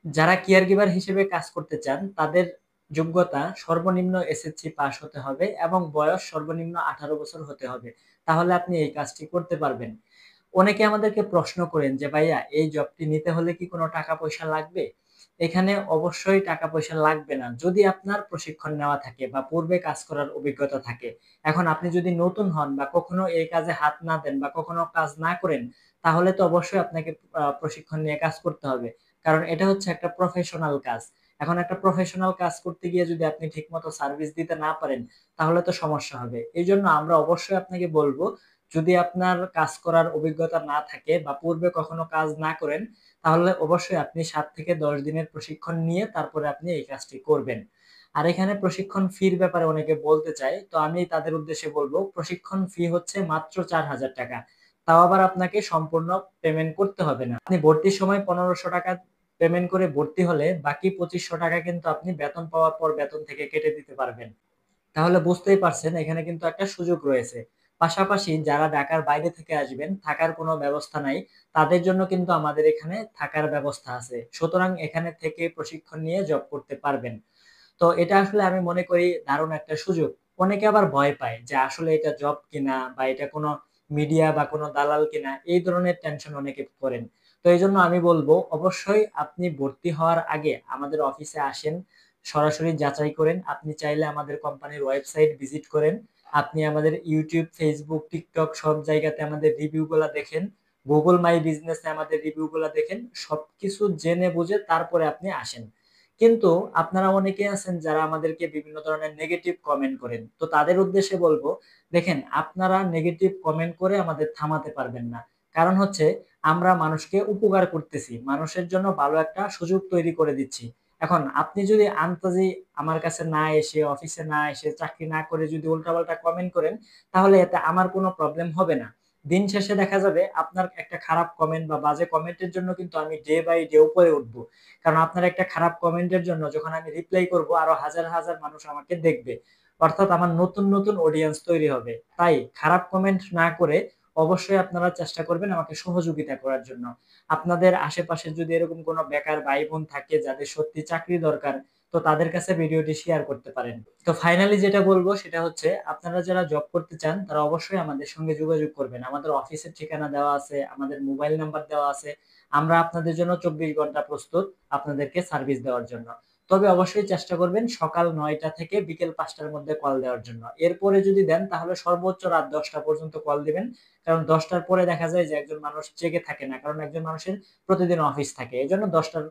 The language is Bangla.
যারা কেয়ার গিভার হিসেবে কাজ করতে চান তাদের যোগ্যতা সর্বনিম্ন এসএসসি পাস হতে হবে এবং বয়স সর্বনিম্ন 18 বছর হতে হবে। তাহলে আপনি এই কাজটি করতে পারবেন। অনেকে আমাদেরকে প্রশ্ন করেন যে ভাইয়া এই জবটি নিতে হলে কি কোনো টাকা পয়সা লাগবে? এখানে অবশ্যই টাকা পয়সা লাগবে না যদি আপনার প্রশিক্ষণ নেওয়া থাকে বা পূর্বে কাজ করার অভিজ্ঞতা থাকে। এখন আপনি যদি নতুন হন বা কখনো এই কাজে হাত না দেন বা কখনো কাজ না করেন, তাহলে তো অবশ্যই আপনাকে প্রশিক্ষণ নিয়ে কাজ করতে হবে। কারণ এটা হচ্ছে একটা প্রফেশনাল কাজ। এখন একটা প্রফেশনাল কাজ করতে গিয়ে যদি আপনি ঠিকমতো সার্ভিস দিতে না পারেন, তাহলে তো সমস্যা হবে। এইজন্য আমরা অবশ্যই আপনাকে বলব, যদি আপনার কাজ করার অভিজ্ঞতা না থাকে বা পূর্বে কখনো কাজ না করেন, তাহলে অবশ্যই আপনি ৭ থেকে ১০ দিনের প্রশিক্ষণ নিয়ে তারপরে আপনি এই কাজটি করবেন। আর এখানে প্রশিক্ষণ ফির ব্যাপারে অনেকে বলতে চায়, তো আমি তাদের উদ্দেশ্যে বলব প্রশিক্ষণ ফি হচ্ছে মাত্র ৪,০০০ টাকা। তাও আবার আপনাকে সম্পূর্ণ পেমেন্ট করতে হবে না। আপনি ভর্তির সময় ১৫০০ টাকা পেমেন্ট করে ভর্তি হলে বাকি ২৫০০ টাকা কিন্তু আপনি বেতন পাওয়ার পর বেতন থেকে কেটে দিতে পারবেন। তাহলে বুঝতেই পারছেন এখানে কিন্তু একটা সুযোগ রয়েছে। পাশাপাশি যারা ঢাকার বাইরে থেকে আসবেন, থাকার কোনো ব্যবস্থা নাই, তাদের জন্য কিন্তু আমাদের এখানে থাকার ব্যবস্থা আছে। সুতরাং এখানে থেকে প্রশিক্ষণ নিয়ে জব করতে পারবেন। তো এটা আসলে আমি মনে করি দারুণ একটা সুযোগ। অনেকে আবার ভয় পায় যে আসলে এটা জব কিনা বা এটা কোনো মিডিয়া বা কোনো দালাল কিনা, এই ধরনের টেনশন অনেকে করেন। তো এইজন্য আমি বলবো অবশ্যই আপনি ভর্তি হওয়ার আগে আমাদের অফিসে আসেন, সরাসরি যাচাই করেন। আপনি চাইলে আমাদের কোম্পানির ওয়েবসাইট ভিজিট করেন। আপনি আমাদের YouTube, Facebook, TikTok সব জায়গাতে আমাদের রিভিউ গুলা দেখেন। Google মাই বিজনেসে আমাদের রিভিউ গুলা দেখেন। সবকিছু জেনে বুঝে তারপরে আপনি আসেন। কিন্তু আপনারা অনেকেই আছেন যারা আমাদেরকে বিভিন্ন ধরনের নেগেটিভ কমেন্ট করেন। তো তাদের উদ্দেশ্যে বলব, দেখেন আপনারা নেগেটিভ কমেন্ট করে আমাদের থামাতে পারবেন না। কারণ হচ্ছে আমরা মানুষকে উপকার করতেছি। মানুষের জন্য ভালো একটা সুযোগ তৈরি করে দিচ্ছি। এখন আপনি যদি আন্তাজি আমার কাছে না এসে, অফিসে না এসে, চাকরি না করে যদি উল্টাপাল্টা কমেন্ট করেন, তাহলে এতে আমার কোনো প্রবলেম হবে না। দিন শেষে দেখা যাবে আপনার একটা খারাপ কমেন্ট বা বাজে কমেন্টের জন্য কিন্তু আমি ডে বাই ডে উপরে উঠবো। কারণ আপনার একটা খারাপ কমেন্টের জন্য যখন আমি রিপ্লাই করব আরো হাজার হাজার মানুষ আমাকে দেখবে। অর্থাৎ আমার নতুন নতুন অডিয়েন্স তৈরি হবে। তাই খারাপ কমেন্ট না করে অবশ্যই আপনারা চেষ্টা করবেন আমাকে সহযোগিতা করার জন্য। আপনাদের আশেপাশে যদি এরকম কোনো বেকার ভাই বোন থাকে যাদের সত্যি চাকরি দরকার, তো তাদের কাছে ভিডিওটি শেয়ার করতে পারেন। তো ফাইনালি যেটা বলবো সেটা হচ্ছে আপনারা যারা জব করতে চান তারা অবশ্যই আমাদের সঙ্গে যোগাযোগ করবেন। আমাদের অফিসের ঠিকানা দেওয়া আছে, আমাদের মোবাইল নাম্বার দেওয়া আছে। আমরা আপনাদের জন্য ২৪ ঘন্টা প্রস্তুত আপনাদেরকে সার্ভিস দেওয়ার জন্য। তবে অবশ্যই চেষ্টা করবেন সকাল ৯টা থেকে বিকেল ৫টার মধ্যে কল দেওয়ার জন্য। এরপরে যদি দেন তাহলে সর্বোচ্চ রাত ১০টা পর্যন্ত কল দিবেন। কারণ ১০টার পরে দেখা যায় যে একজন মানুষ জেগে থাকে না। কারণ একজন মানুষের প্রতিদিন অফিস থাকে। এজন্য ১০টার